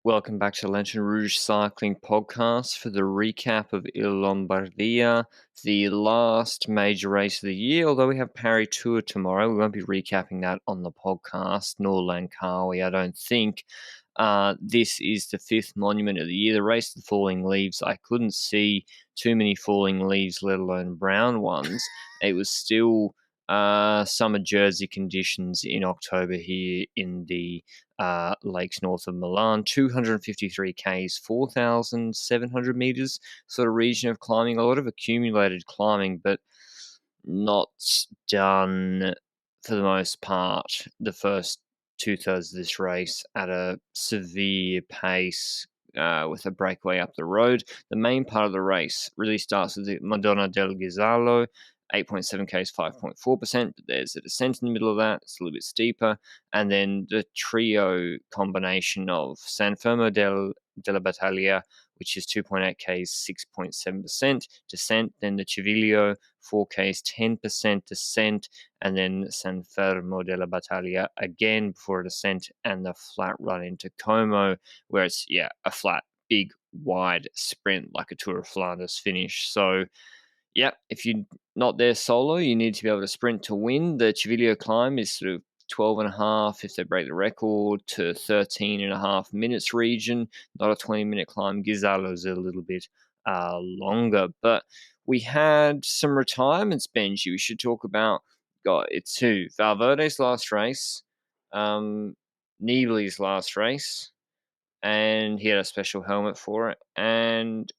Welcome back to Lanterne Rouge Cycling Podcast for the recap of Il Lombardia, the last major race of the year. Although we have Paris Tour tomorrow, we won't be recapping that on the podcast, nor Langkawi, I don't think. This is the fifth monument of the year, the race of the falling leaves. I couldn't see too many falling leaves, let alone brown ones. It was still summer Jersey conditions in October here in the lakes north of Milan, 253 Ks, 4,700 meters sort of region of climbing, a lot of accumulated climbing, but not done for the most part the first two-thirds of this race at a severe pace with a breakaway up the road. The main part of the race really starts with the Madonna del Ghisallo, 8.7 Ks, 5.4%, but there's a descent in the middle of that. It's a little bit steeper. And then the trio combination of San Fermo della Battaglia, which is 2.8 Ks, 6.7% descent. Then the Civiglio, 4 Ks, 10% descent. And then San Fermo della Battaglia again before a descent, and the flat run into Como, where it's, a flat, big, wide sprint like a Tour of Flanders finish. So, if you're not there solo, you need to be able to sprint to win. The Civiglio climb is sort of 12 and a half, if they break the record, to 13 and a half minutes region. Not a 20-minute climb. Ghisallo's a little bit longer. But we had some retirements, Benji. We should talk about, it's who? Valverde's last race, Nibali's last race, and he had a special helmet for it. And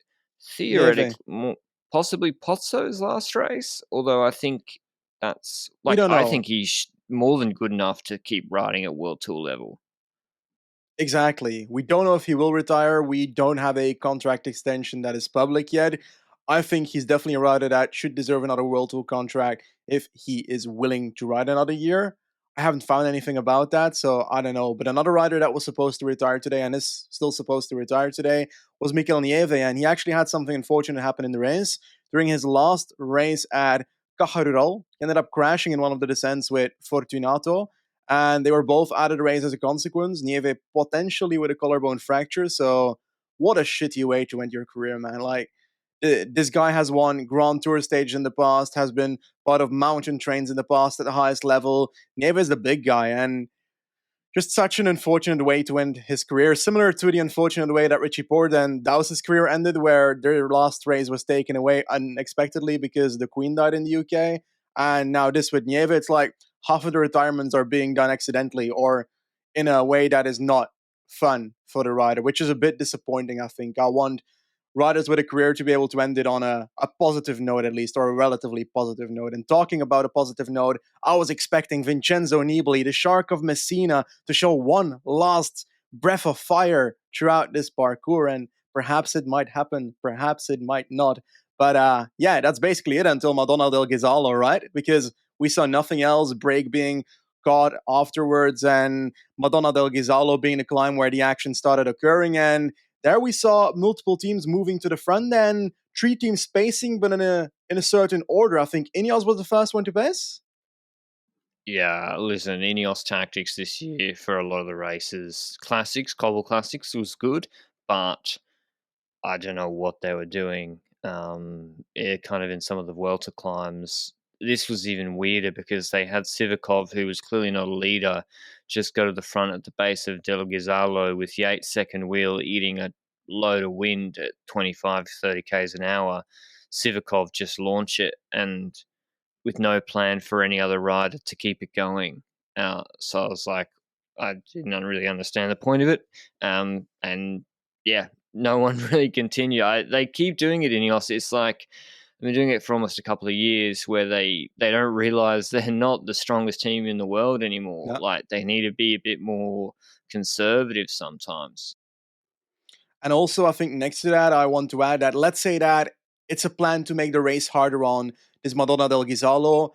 Nieve. theoretically, possibly Pozzo's last race, although I think that's We don't I know. think he's more than good enough to keep riding at World Tour level. Exactly. We don't know if he will retire. We don't have a contract extension that is public yet. I think he's definitely a rider that should deserve another World Tour contract if he is willing to ride another year. I haven't found anything about that, so I don't know. But another rider that was supposed to retire today and is still supposed to retire today was Mikel Nieve, and he actually had something unfortunate happen in the race. During his last race at Cajarural, he ended up crashing in one of the descents with Fortunato, and they were both out of the race as a consequence. Nieve potentially with a collarbone fracture. So what a shitty way to end your career, man. Like, this guy has won Grand Tour stage in the past, has been part of mountain trains in the past at the highest level. Nieve is the big guy, and just such an unfortunate way to end his career, similar to the unfortunate way that Richie Porte and Dowse's career ended, where their last race was taken away unexpectedly because the Queen died in the UK. And now this with Nieve, it's like half of the retirements are being done accidentally or in a way that is not fun for the rider, which is a bit disappointing, I think. I want riders with a career to be able to end it on a positive note, at least, or a relatively positive note. And talking about a positive note, I was expecting Vincenzo Nibali, the Shark of Messina, to show one last breath of fire throughout this parkour. And perhaps it might happen, perhaps it might not. But that's basically it until Madonna del Ghisallo, right? Because we saw nothing else, break being caught afterwards, and Madonna del Ghisallo being the climb where the action started occurring. And there we saw multiple teams moving to the front and three teams spacing, but in a certain order. I think Ineos was the first one to pace. Yeah, listen, Ineos tactics this year for a lot of the races, Cobble Classics was good, but I don't know what they were doing. Kind of in some of the Welter climbs, this was even weirder because they had Sivakov, who was clearly not a leader, just go to the front at the base of Del Ghisallo with Yates' second wheel eating a load of wind at 25, 30 Ks an hour. Sivakov just launch it, and with no plan for any other rider to keep it going. So I was like, I didn't really understand the point of it. And yeah, no one really continued. They keep doing it in EOS. It's like they've been doing it for almost a couple of years where they don't realize they're not the strongest team in the world anymore. Yeah. Like they need to be a bit more conservative sometimes. And also, I think next to that, I want to add that let's say that it's a plan to make the race harder on this Madonna del Ghisallo.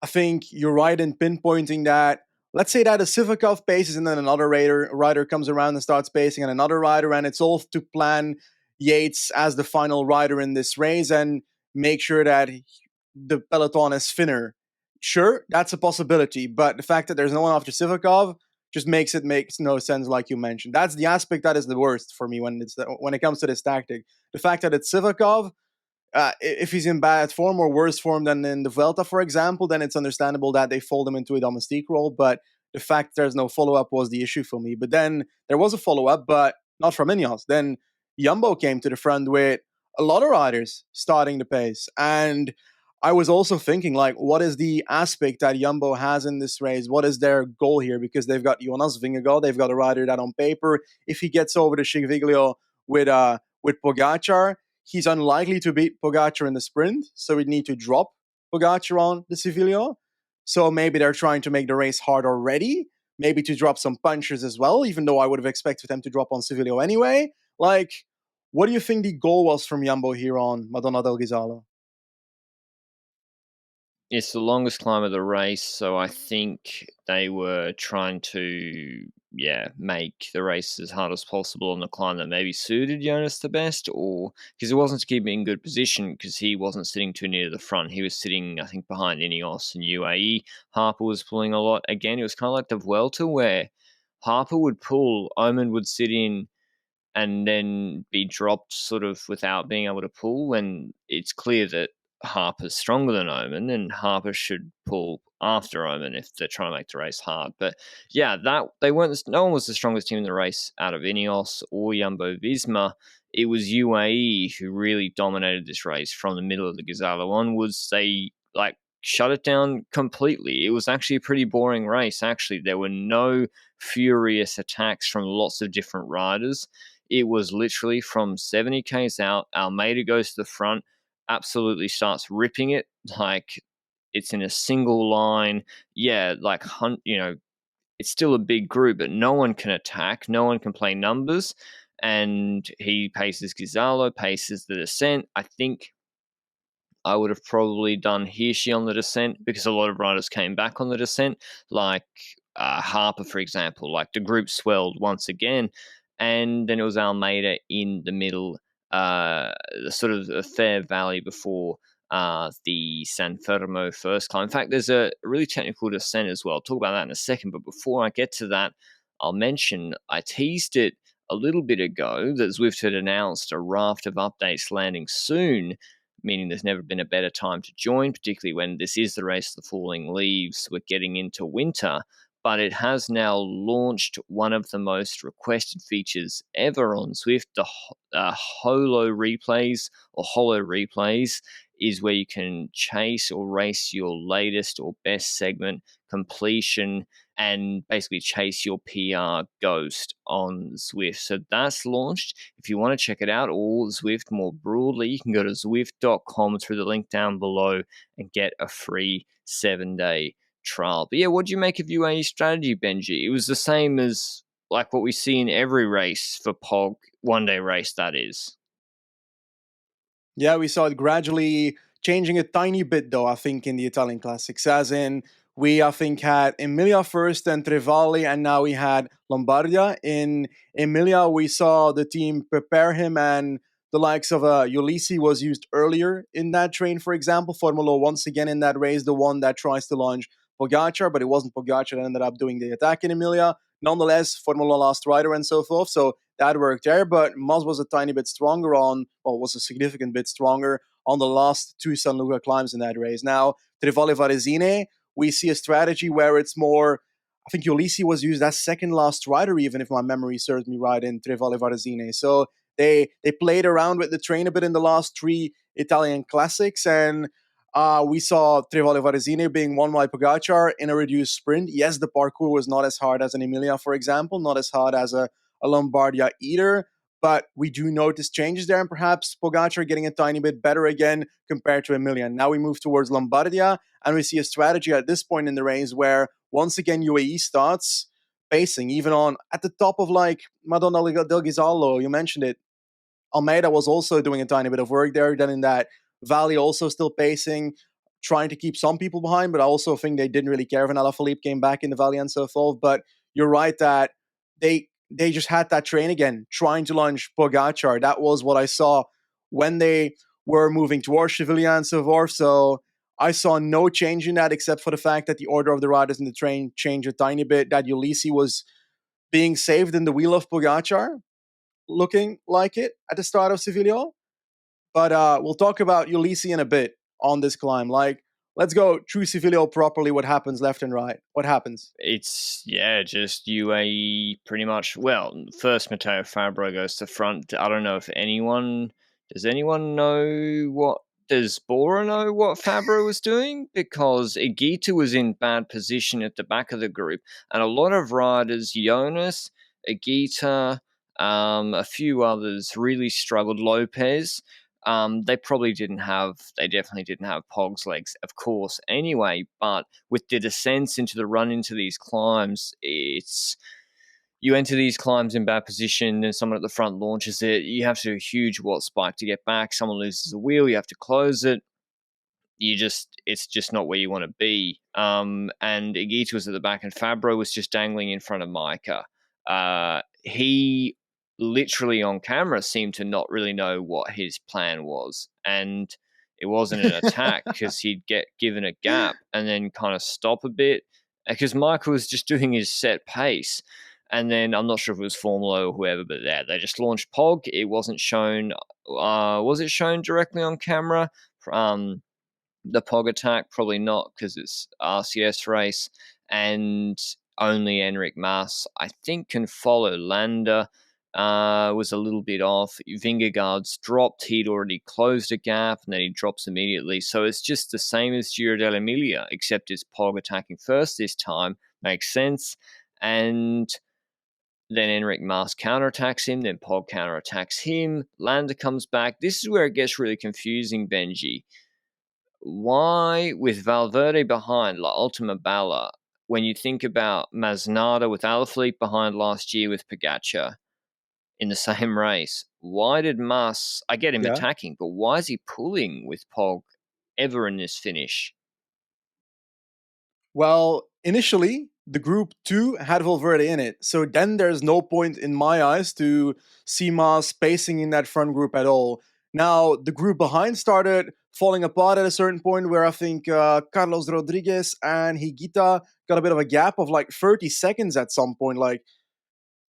I think you're right in pinpointing that. Let's say that a Sivakov paces and then another rider comes around and starts pacing and another rider, and it's all to plan Yates as the final rider in this race and make sure that the peloton is thinner. Sure, that's a possibility, but the fact that there's no one after Sivakov just makes no sense, like you mentioned. That's the aspect that is the worst for me when it comes to this tactic. The fact that it's Sivakov, if he's in bad form or worse form than in the Vuelta, for example, then it's understandable that they fold him into a domestique role. But the fact there's no follow up was the issue for me. But then there was a follow up, but not from Ineos. Then Jumbo came to the front with a lot of riders starting the pace. And I was also thinking, like, what is the aspect that Jumbo has in this race? What is their goal here? Because they've got Jonas Vingegaard, they've got a rider that on paper, if he gets over the Chigviglio with Pogacar, he's unlikely to beat Pogacar in the sprint, so we'd need to drop Pogacar on the Civilio. So maybe they're trying to make the race hard already, maybe to drop some punchers as well, even though I would have expected them to drop on Civilio anyway. Like, what do you think the goal was from Jumbo here on Madonna del Ghisallo? It's the longest climb of the race, so I think they were trying to, make the race as hard as possible on the climb that maybe suited Jonas the best, or because it wasn't to keep him in good position because he wasn't sitting too near the front. He was sitting, I think, behind Ineos and UAE. Harper was pulling a lot. Again, it was kind of like the Vuelta where Harper would pull, Omen would sit in and then be dropped sort of without being able to pull when it's clear that Harper's stronger than Omen and Harper should pull after Omen if they're trying to make the race hard. But yeah, that they weren't. No one was the strongest team in the race out of Ineos or Jumbo Visma. It was UAE who really dominated this race from the middle of the Ghisallo onwards. They shut it down completely. It was actually a pretty boring race. Actually, there were no furious attacks from lots of different riders. It was literally from 70 k's out. Almeida goes to the front, absolutely starts ripping it like it's in a single line. Yeah, it's still a big group, but no one can attack. No one can play numbers. And he paces Ghisallo, paces the descent. I think I would have probably done Hirschi on the descent because a lot of riders came back on the descent, like Harper, for example. Like the group swelled once again, and then it was Almeida in the middle, the sort of a fair valley before the San Fermo first climb. In fact, there's a really technical descent as well. I'll talk about that in a second, but before I get to that, I'll mention I teased it a little bit ago that Zwift had announced a raft of updates landing soon, meaning there's never been a better time to join, particularly when this is the race of the falling leaves. We're getting into winter, but it has now launched one of the most requested features ever on Zwift, the holo replays or holo replays is where you can chase or race your latest or best segment completion and basically chase your PR ghost on Zwift. So that's launched. If you want to check it out, or Zwift more broadly, you can go to Zwift.com through the link down below and get a free 7-day trial. But yeah, what do you make of UAE strategy, Benji? It was the same as like what we see in every race for Pog, one-day race that is. Yeah, we saw it gradually changing a tiny bit, though, I think, in the Italian Classics. As in, we, I think, had Emilia first and Trevali, and now we had Lombardia. In Emilia, we saw the team prepare him, and the likes of Ulisi was used earlier in that train, for example. Formula once again in that race, the one that tries to launch Pogacar, but it wasn't Pogacar that ended up doing the attack in Emilia. Nonetheless, Formula lost rider and so forth. So that worked there, but Moz was a tiny bit stronger was a significant bit stronger on the last two San Luca climbs in that race. Now, Trevali Varesine, we see a strategy where it's more, I think Ulisi was used as second last rider, even if my memory serves me right, in Trevali Varesine. So they played around with the train a bit in the last three Italian classics, and we saw Trevali Varesine being won by Pogacar in a reduced sprint. Yes, the parkour was not as hard as an Emilia, for example, not as hard as a Lombardia either, but we do notice changes there, and perhaps Pogacar getting a tiny bit better again compared to Emilia. Now we move towards Lombardia, and we see a strategy at this point in the race where once again UAE starts pacing, even on at the top of like Madonna del Ghisallo. You mentioned it. Almeida was also doing a tiny bit of work there. Then in that valley, also still pacing, trying to keep some people behind, but I also think they didn't really care when Alaphilippe came back in the valley and so forth. But you're right that they just had that train again, trying to launch Pogacar. That was what I saw when they were moving towards Sevilla and so forth. So I saw no change in that except for the fact that the order of the riders in the train changed a tiny bit, that Ulisi was being saved in the wheel of Pogacar, looking like it at the start of Sevilla. But we'll talk about Ulisi in a bit on this climb. Like, let's go through Sevilla properly. What happens left and right? What happens? It's, yeah, just UAE pretty much. Well, first Matteo Fabro goes to front. I don't know if anyone. Does anyone know what. Does Bora know what Fabro was doing? Because Igita was in bad position at the back of the group, and a lot of riders, Jonas, Igita, a few others, really struggled. Lopez. They probably didn't have. They definitely didn't have Pog's legs, of course. Anyway, but with the descents into the run into these climbs, it's you enter these climbs in bad position and someone at the front launches it. You have to do a huge watt spike to get back. Someone loses the wheel, you have to close it. It's just not where you want to be. And Igita was at the back, and Fabro was just dangling in front of Micah. He literally on camera seemed to not really know what his plan was, and it wasn't an attack because he'd get given a gap and then kind of stop a bit because Micah was just doing his set pace. And then I'm not sure if it was Formula or whoever, but yeah, they just launched Pog. It wasn't shown. Was it shown directly on camera? The Pog attack, probably not because it's RCS race, and only Enric Mas, I think, can follow. Landa was a little bit off. Vingegaard's dropped. He'd already closed a gap, and then he drops immediately. So it's just the same as Giro dell'Emilia, except it's Pog attacking first this time. Makes sense. And then Enric Mas counterattacks him, then Pog counterattacks him. Landa comes back. This is where it gets really confusing, Benji. Why, with Valverde behind, like Ultima Bala, when you think about Masnada with Alaphilippe behind last year with Pogacar in the same race, why did Mas, I get him Yeah. attacking, but why is he pulling with Pog ever in this finish? Well, initially, the group 2 had Valverde in it. So then there's no point in my eyes to see Mas spacing in that front group at all. Now, the group behind started falling apart at a certain point where I think Carlos Rodriguez and Higuita got a bit of a gap of like 30 seconds at some point, like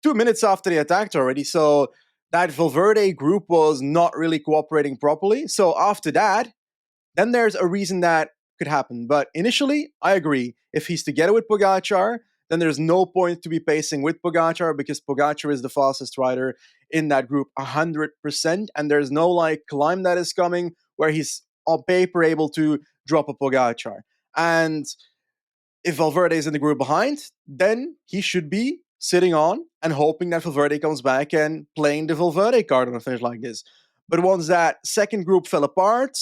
2 minutes after they attacked already. So that Valverde group was not really cooperating properly. So after that, then there's a reason that could happen. But initially, I agree. If he's together with Pogacar, then there's no point to be pacing with Pogacar because Pogacar is the fastest rider in that group 100%. And there's no like climb that is coming where he's on paper able to drop a Pogacar. And if Valverde is in the group behind, then he should be sitting on and hoping that Valverde comes back and playing the Valverde card on a finish like this. But once that second group fell apart,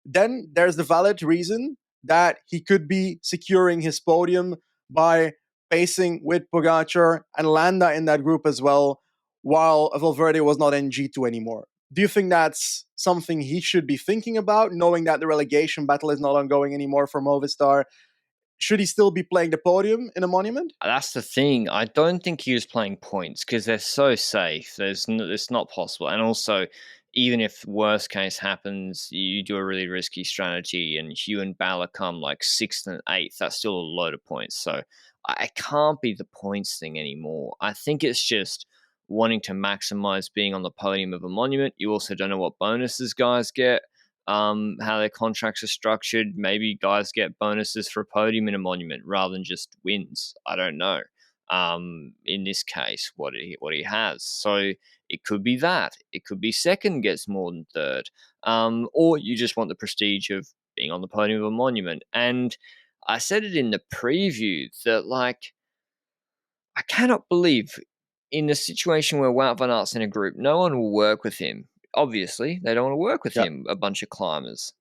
then there's the valid reason that he could be securing his podium by pacing with Pogacar and Landa in that group as well, while Valverde was not in G2 anymore. Do you think that's something he should be thinking about, knowing that the relegation battle is not ongoing anymore for Movistar? Should he still be playing the podium in a monument? That's the thing. I don't think he was playing points because they're so safe. It's not possible. And also, even if worst case happens, you do a really risky strategy, and Hugh and Bala come like 6th and 8th. That's still a load of points. So I can't be the points thing anymore. I think it's just wanting to maximize being on the podium of a monument. You also don't know what bonuses guys get. How their contracts are structured. Maybe guys get bonuses for a podium in a monument rather than just wins. I don't know. In this case, what he has. So it could be that. It could be second gets more than third. Or you just want the prestige of being on the podium of a monument. And I said it in the preview that, like, I cannot believe in a situation where Wout van Aert's in a group, no one will work with him. Obviously, they don't want to work with Yeah. him, a bunch of climbers.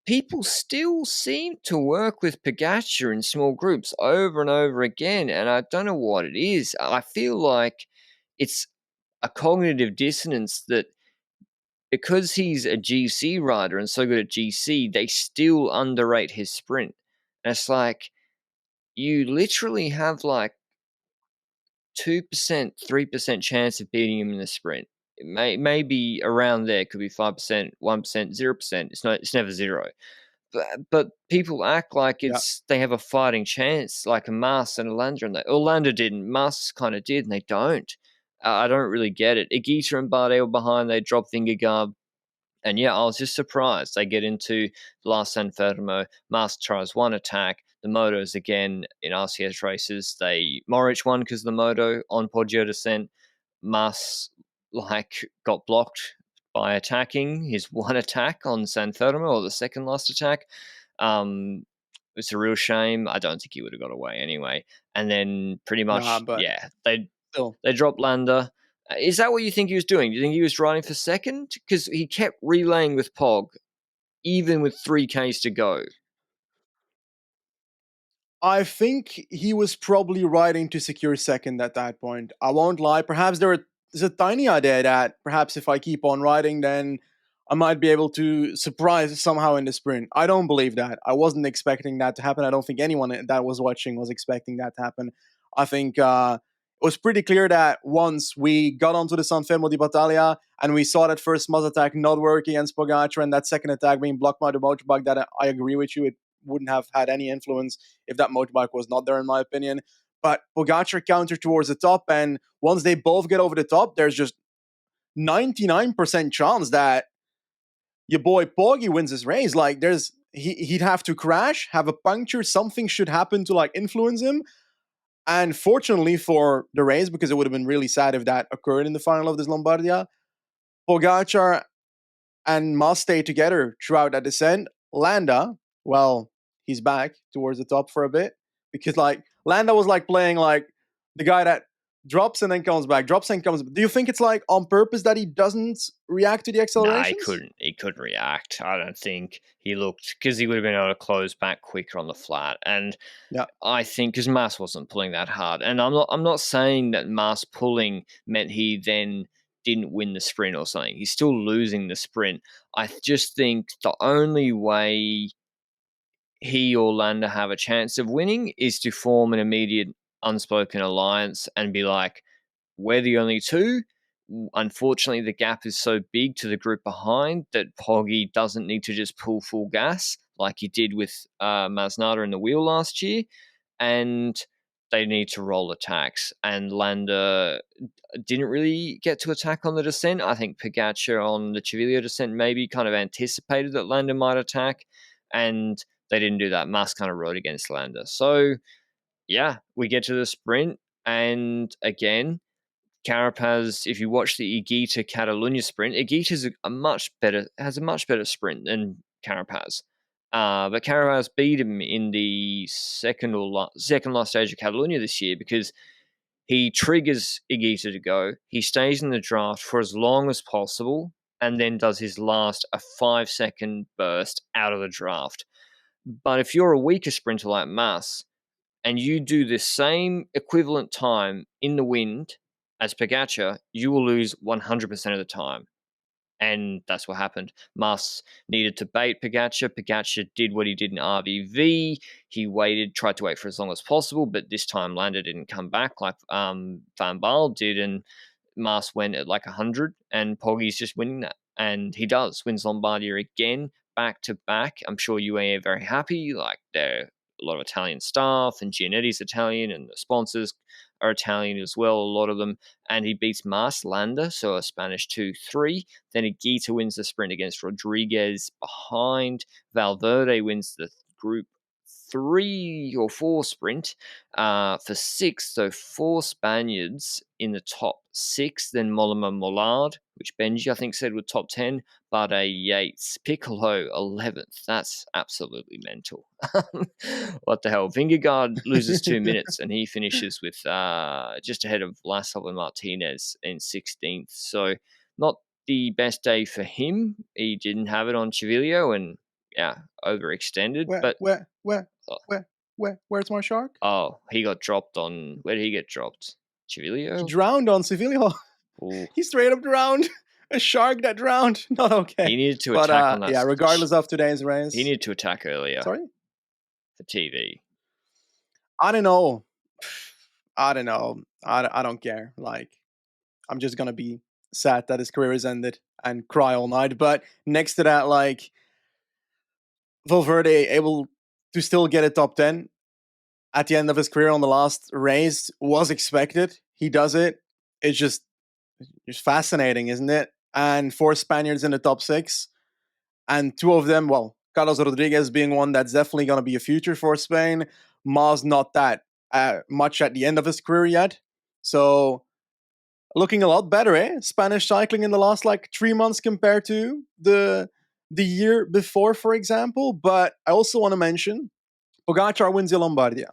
People still seem to work with Pogacar in small groups over and over again, and I don't know what it is. I feel like it's a cognitive dissonance that because he's a GC rider and so good at GC, they still underrate his sprint. And it's like you literally have like 2%, 3% chance of beating him in the sprint. It may be around there. It could be 5%, 1%, 0%. It's never zero. but people act like Yeah. they have a fighting chance, like a Mas and a Landa, and Landa didn't. Mas kind of did, and they don't. I don't really get it. Igita and Bardet were behind. They dropped Vingegaard. And yeah, I was just surprised. They get into the last San Fermo. Mas tries one attack. The motos again in RCS races. Moric won because of the moto on Poggio descent. Mas got blocked by attacking his one attack on San Fermo, or the second last attack. It's a real shame. I don't think he would have got away anyway. And then pretty Nah, much, but yeah, still. they dropped Landa. Is that what you think he was doing? Do you think he was riding for second? Because he kept relaying with Pog, even with 3Ks to go. I think he was probably riding to secure second at that point. I won't lie. Perhaps there's a tiny idea that perhaps if I keep on riding, then I might be able to surprise somehow in the sprint. I don't believe that. I wasn't expecting that to happen. I don't think anyone that was watching was expecting that to happen. I think it was pretty clear that once we got onto the San Fermo di Battaglia and we saw that first Muzz attack not work against Pogacar and that second attack being blocked by the motorbike, that I agree with you. It wouldn't have had any influence if that motorbike was not there, in my opinion. But Pogacar countered towards the top, and once they both get over the top, there's just 99% chance that your boy Poggy wins this race. Like, he'd have to crash, have a puncture, something should happen to like influence him. And fortunately for the race, because it would have been really sad if that occurred in the final of this Lombardia, Pogacar and Mas stay together throughout that descent. Landa, well, he's back towards the top for a bit because like Landa was like playing like the guy that drops and then comes back, drops and comes back. Do you think it's like on purpose that he doesn't react to the Nah, he accelerations? couldn't. He couldn't react. I don't think he looked, because he would have been able to close back quicker on the flat. And Yeah. I think because Mas wasn't pulling that hard, and I'm not saying that Mas pulling meant he then didn't win the sprint or something. He's still losing the sprint. I just think the only way he or Landa have a chance of winning is to form an immediate unspoken alliance and be like, we're the only two. Unfortunately, the gap is so big to the group behind that Poggy doesn't need to just pull full gas like he did with Masnada in the wheel last year, and they need to roll attacks. And Landa didn't really get to attack on the descent. I think Pogacar on the Civiglio descent maybe kind of anticipated that Landa might attack, and they didn't do that. Mas kind of rode against Landa. So, yeah, we get to the sprint, and again, Carapaz, if you watch the Igita Catalunya sprint, Igita's has a much better sprint than Carapaz. But Carapaz beat him in the second last stage of Catalunya this year because he triggers Igita to go. He stays in the draft for as long as possible and then does his last a 5-second burst out of the draft. But if you're a weaker sprinter like Mas, and you do the same equivalent time in the wind as Pogacar, you will lose 100% of the time. And that's what happened. Mas needed to bait Pogacar. Pogacar did what he did in RVV. He tried to wait for as long as possible, but this time Landa didn't come back like Van Baal did, and Mas went at like 100, and Poggy's just winning that. And he wins Lombardia again, back to back. I'm sure UAE are very happy. Like, they're a lot of Italian staff, and Gianetti's Italian, and the sponsors are Italian as well, a lot of them. And he beats Mas Landa, so a Spanish 2-3. Then Igita wins the sprint against Rodriguez behind. Valverde wins the group 3 or 4 sprint for 6. So 4 Spaniards in the top 6. Then Mollema Mollard, which Benji I think said were top 10. Bardet, Yates, Piccolo 11th. That's absolutely mental. What the hell? Vingegaard loses 2 minutes and he finishes with just ahead of Laszlo and Martinez in 16th. So not the best day for him. He didn't have it on Civiglio and yeah, overextended. Where, But where, where, where's my shark? he got dropped on. Where did he get dropped? He Civiglio? drowned on Sevilla. Ooh. He straight up drowned. A shark that drowned. Not okay. He needed to But attack on that. yeah, regardless of today's He race. needed to attack earlier Sorry? for TV. I don't know. I don't know. I don't care. Like, I'm just gonna be sad that his career has ended and cry all night. But next to that, like, Valverde able to still get a top 10 at the end of his career on the last race was expected. He does it. It's just fascinating, isn't it? And four Spaniards in the top six, and two of them, well, Carlos Rodriguez being one that's definitely going to be a future for Spain. Mas not that much at the end of his career yet. So looking a lot better, eh? Spanish cycling in the last like 3 months compared to the year before, for example. But I also want to mention Pogacar wins Il Lombardia.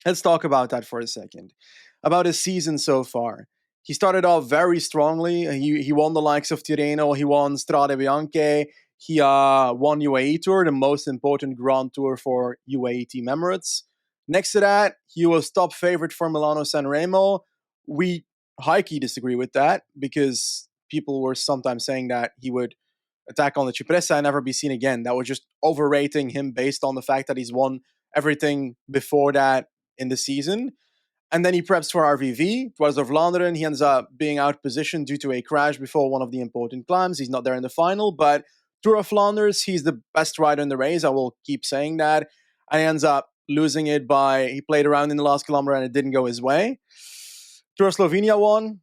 Let's talk about that for a second. About his season so far. He started off very strongly. He won the likes of Tirreno. He won Strade Bianche. He won UAE Tour, the most important Grand Tour for UAE Team Emirates. Next to that, he was top favorite for Milano San Remo. We high key disagree with that because people were sometimes saying that he would attack on the Cipressa and never be seen again. That was just overrating him based on the fact that he's won everything before that in the season. And then he preps for RVV, Tours of Vlaanderen. He ends up being out positioned due to a crash before one of the important climbs. He's not there in the final, but Tour of Flanders, he's the best rider in the race. I will keep saying that. And he ends up losing it he played around in the last kilometer and it didn't go his way. Tour of Slovenia won.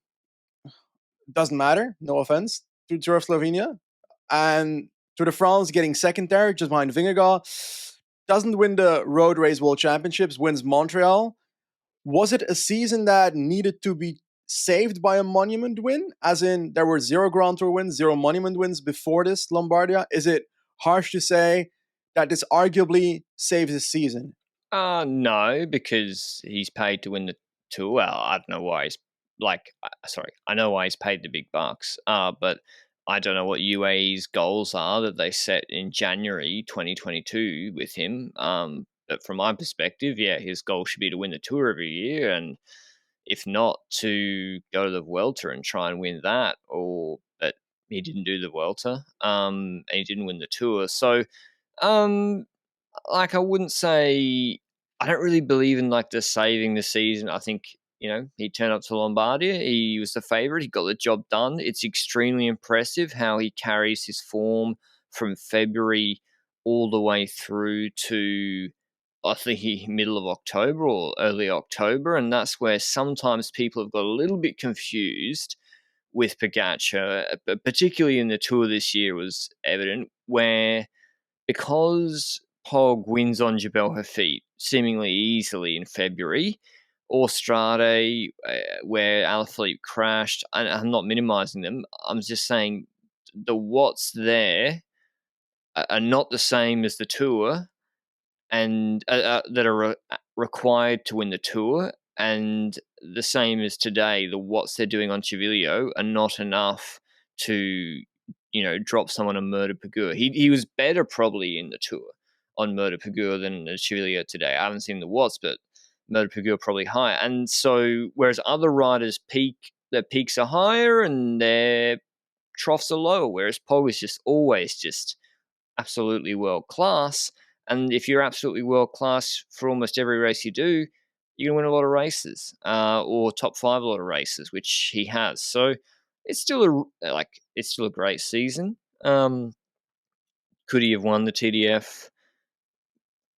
Doesn't matter. No offense to Tour of Slovenia. And Tour de France getting second there, just behind Vingegaard. Doesn't win the Road Race World Championships, wins Montreal. Was it a season that needed to be saved by a monument win? As in, there were 0 Grand Tour wins, 0 monument wins before this Lombardia? Is it harsh to say that this arguably saves his season? No, because he's paid to win the tour. Well, I don't know why he's sorry, I know why he's paid the big bucks. But I don't know what UAE's goals are that they set in January 2022 with him. But from my perspective, yeah, his goal should be to win the tour every year, and if not, to go to the Vuelta and try and win that. But he didn't do the Vuelta, and he didn't win the tour. So, um, I wouldn't say I don't really believe in the saving the season. I think he turned up to Lombardia. He was the favorite. He got the job done. It's extremely impressive how he carries his form from February all the way through to I think middle of October or early October, and that's where sometimes people have got a little bit confused with Pogacar, but particularly in the Tour this year was evident where because Pog wins on Jebel Hafid seemingly easily in February, or Strade, where Alaphilippe crashed, and I'm not minimizing them, I'm just saying the what's there are not the same as the Tour, and that are required to win the Tour, and the same as today, the what's they're doing on Civilio are not enough to drop someone on Murder Pagur. He was better probably in the Tour on Murder Pagur than Civilio today. I haven't seen the what's, but Murder Pagur probably higher. And so whereas other riders their peaks are higher and their troughs are lower, whereas Pog is just always just absolutely world class. And if you're absolutely world class for almost every race you do, you're going to win a lot of races, or top 5 a lot of races, which he has. So it's still a great season. Could he have won the TDF?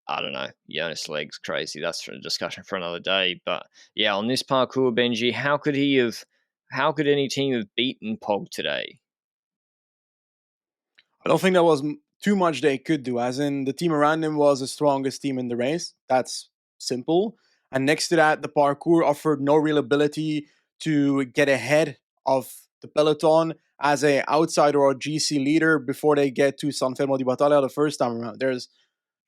I don't know. Jonas Leg's crazy. That's for a discussion for another day. But yeah, on this parcours, Benji, how could any team have beaten Pog today? I don't think there was too much they could do, as in the team around him was the strongest team in the race. That's simple. And next to that, the parcours offered no real ability to get ahead of the peloton as a outsider or GC leader before they get to San Fermo di Battaglia the first time around. There's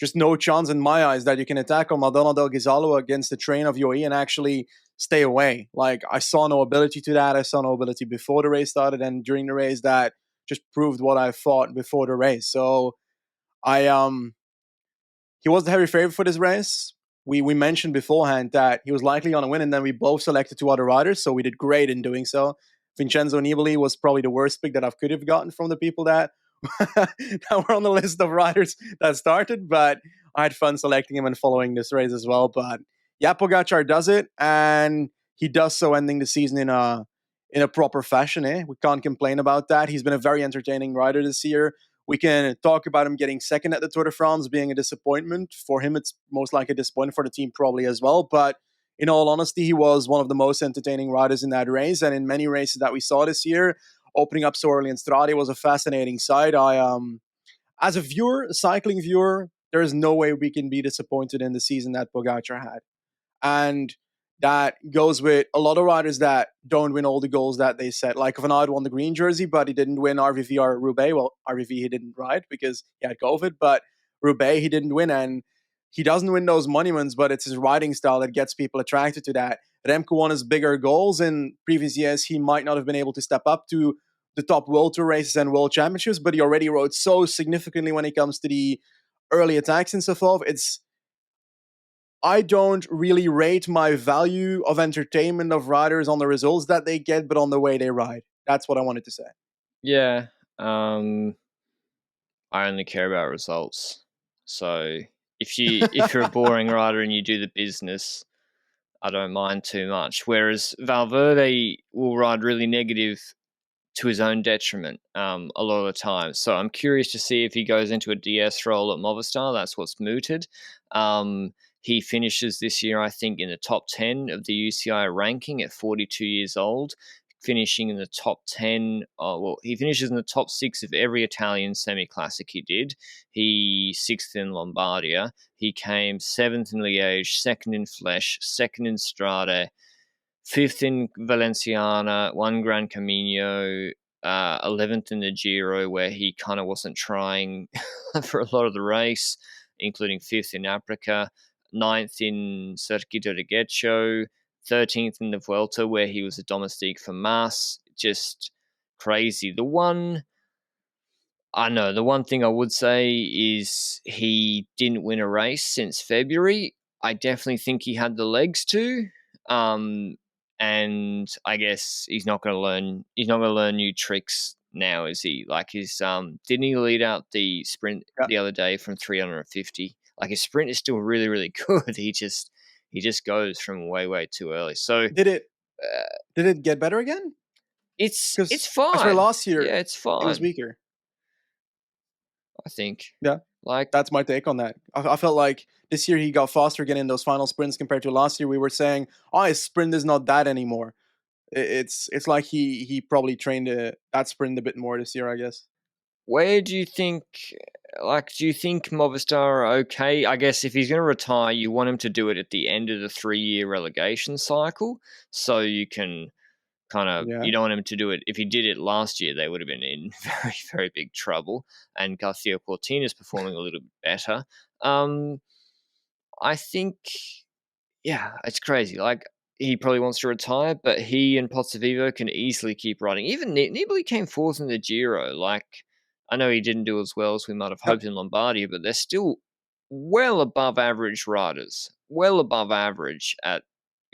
just no chance in my eyes that you can attack on Madonna del Ghisallo against the train of UAE and actually stay away. Like, I saw no ability to that. I saw no ability before the race started, and during the race that just proved what I thought before the race. So he was the heavy favorite for this race. We mentioned beforehand that he was likely going to win, and then we both selected 2 other riders, so we did great in doing so. Vincenzo Nibali was probably the worst pick that I could have gotten from the people that that were on the list of riders that started, but I had fun selecting him and following this race as well. But yeah, Pogacar does it, and he does so ending the season in a proper fashion. We can't complain about that. He's been a very entertaining rider this year. We can talk about him getting second at the Tour de France being a disappointment. For him, it's most likely a disappointment for the team probably as well. But in all honesty, he was one of the most entertaining riders in that race. And in many races that we saw this year, opening up so early in Strade was a fascinating sight. As a viewer, a cycling viewer, there is no way we can be disappointed in the season that Pogacar had. And that goes with a lot of riders that don't win all the goals that they set. Like Van Aert won the green jersey, but he didn't win RVV or Roubaix. Well, RVV he didn't ride because he had COVID, but Roubaix he didn't win. And he doesn't win those monuments, but it's his riding style that gets people attracted to that. Remco won his bigger goals. In previous years, he might not have been able to step up to the top World Tour races and World Championships, but he already rode so significantly when it comes to the early attacks and so forth. I don't really rate my value of entertainment of riders on the results that they get, but on the way they ride. That's what I wanted to say. Yeah. I only care about results. So if you're a boring rider and you do the business, I don't mind too much. Whereas Valverde will ride really negative to his own detriment a lot of the time. So I'm curious to see if he goes into a DS role at Movistar. That's what's mooted. He finishes this year, I think, in the top 10 of the UCI ranking at 42 years old, finishing in the top 10. He finishes in the top 6 of every Italian semi-classic he did. He 6th in Lombardia. He came 7th in Liège, 2nd in Flèche, 2nd in Strade, 5th in Valenciana, 1 Gran Camino, 11th in the Giro, where he kind of wasn't trying for a lot of the race, including 5th in Africa, 9th in Circuito de Getxo, 13th in the Vuelta, where he was a domestique for Mas. Just crazy. The one thing I would say is he didn't win a race since February. I definitely think he had the legs to. And I guess he's not going to learn new tricks now, is he? Like didn't he lead out the sprint the other day from 350? Like his sprint is still really, really good. He just goes from way, way too early. So did it get better again? It's fine. I swear last year, yeah, it's fine. It was weaker. I think. Yeah, that's my take on that. I felt like this year he got faster again in those final sprints compared to last year. We were saying, "Oh, his sprint is not that anymore." It's like he probably trained that sprint a bit more this year, I guess. Where do you think? Do you think Movistar are okay? I guess if he's going to retire, you want him to do it at the end of the 3-year relegation cycle, so you can you don't want him to do it. If he did it last year, they would have been in very, very big trouble. And Garcia Cortina is performing a little bit better. I think, yeah, it's crazy. Like, he probably wants to retire, but he and Pozzovivo can easily keep riding. Even Nibali came fourth in the Giro. Like, I know he didn't do as well as we might have hoped in Lombardia, but they're still well above average riders. Well above average at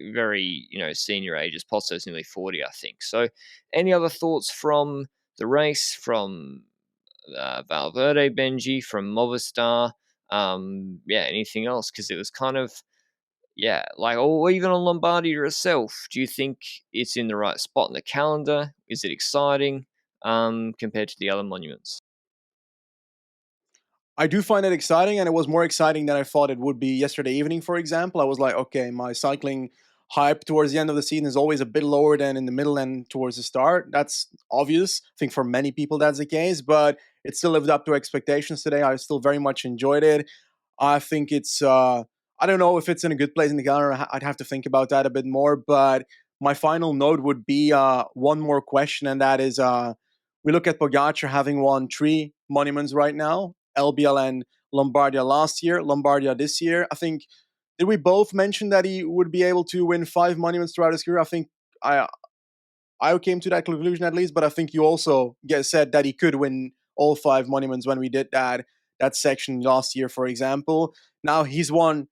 very, senior ages. Pozzo's nearly 40, I think. So, any other thoughts from the race, from Valverde, Benji, from Movistar? Anything else? Because it was kind of, or even on Lombardia itself. Do you think it's in the right spot in the calendar? Is it exciting compared to the other monuments? I do find it exciting, and it was more exciting than I thought it would be yesterday evening, for example. I was like, okay, my cycling hype towards the end of the season is always a bit lower than in the middle and towards the start. That's obvious. I think for many people that's the case, but it still lived up to expectations today. I still very much enjoyed it. I think it's, I don't know if it's in a good place in the calendar. I'd have to think about that a bit more, but my final note would be one more question, and that is we look at Pogacar having won 3 monuments right now, LBL and Lombardia last year, Lombardia this year. I think, did we both mention that he would be able to win 5 monuments throughout his career? I think I came to that conclusion at least, but I think you also said that he could win all 5 monuments when we did that section last year, for example. Now he's won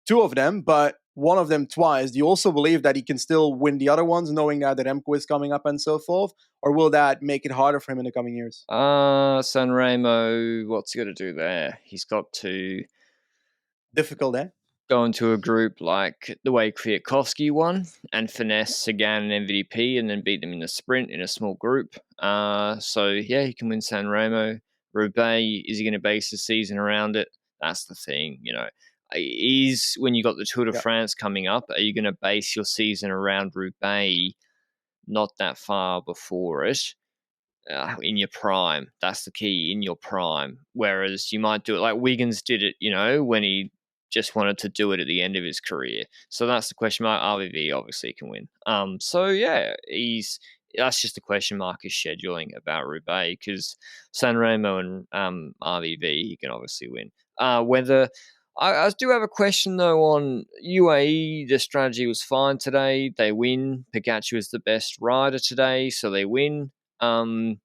2 of them, but one of them twice. Do you also believe that he can still win the other ones, knowing that the Remco is coming up and so forth? Or will that make it harder for him in the coming years? Sanremo, what's he got to do there? He's got to... Difficult, eh? Go into a group like the way Kwiatkowski won and finesse Sagan and MVP and then beat them in the sprint in a small group. He can win Sanremo. Roubaix, is he going to base the season around it? That's the thing, Is when you got the Tour de Yeah. France coming up, are you going to base your season around Roubaix not that far before it? In your prime. That's the key, in your prime. Whereas you might do it like Wiggins did it, when he just wanted to do it at the end of his career. So that's the question mark. RVV obviously can win. So yeah, that's just a question mark is scheduling about Roubaix, because Sanremo and RVV he can obviously win. Whether I do have a question though on UAE. The strategy was fine today. They win. Pogacar was the best rider today, so they win. I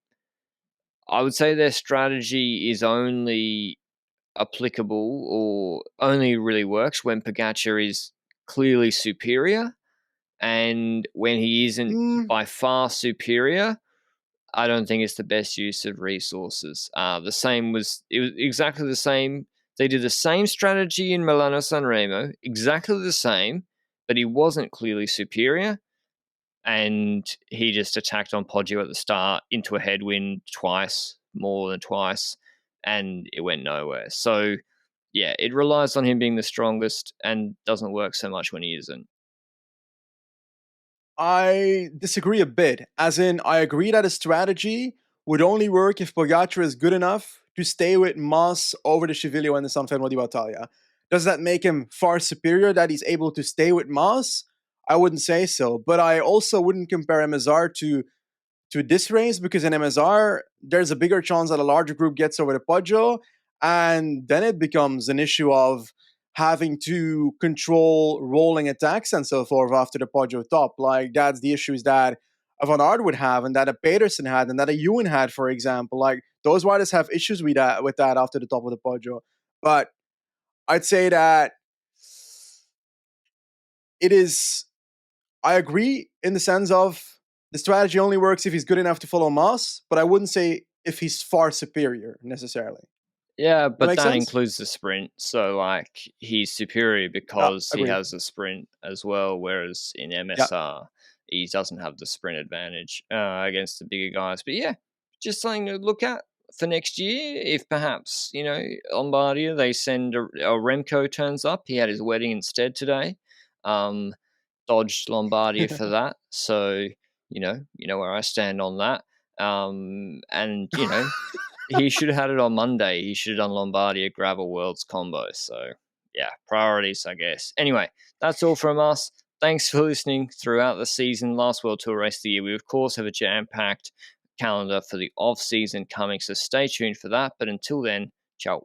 would say their strategy is only applicable or only really works when Pogacar is clearly superior, and when he isn't Mm, by far superior, I don't think it's the best use of resources. It was exactly the same. They did the same strategy in Milano Sanremo, exactly the same, but he wasn't clearly superior, and he just attacked on Poggio at the start into a headwind twice, more than twice, and it went nowhere. So, yeah, it relies on him being the strongest and doesn't work so much when he isn't. I disagree a bit. As in, I agree that a strategy would only work if Pogacar is good enough to stay with Moss over the Civilio and the San Fermo di Battaglia. Does that make him far superior that he's able to stay with Moss? I wouldn't say so. But I also wouldn't compare MSR to this race, because in MSR, there's a bigger chance that a larger group gets over the Poggio, and then it becomes an issue of having to control rolling attacks and so forth after the Poggio top. Like, that's the issues that a Van Aert would have, and that a Peterson had, and that a Ewan had, for example. Like, those riders have issues with that after the top of the Poggio. But I'd say that it is, I agree in the sense of the strategy only works if he's good enough to follow Moss, but I wouldn't say if he's far superior necessarily. Yeah, That but makes that sense? includes the sprint. So, like, he's superior Yeah, because he agreed. has the sprint as well, whereas in Yeah. MSR, he doesn't have the sprint advantage against the bigger guys. But yeah, just something to look at for next year. If perhaps, Lombardia, they send a Remco turns up. He had his wedding instead today. Um, Dodged Lombardia for that. So, you know where I stand on that. And, he should have had it on Monday. He should have done Lombardia Gravel Worlds combo. So, yeah, priorities, I guess. Anyway, that's all from us. Thanks for listening throughout the season. Last World Tour race of the year. We, of course, have a jam-packed calendar for the off-season coming, so stay tuned for that. But until then, ciao.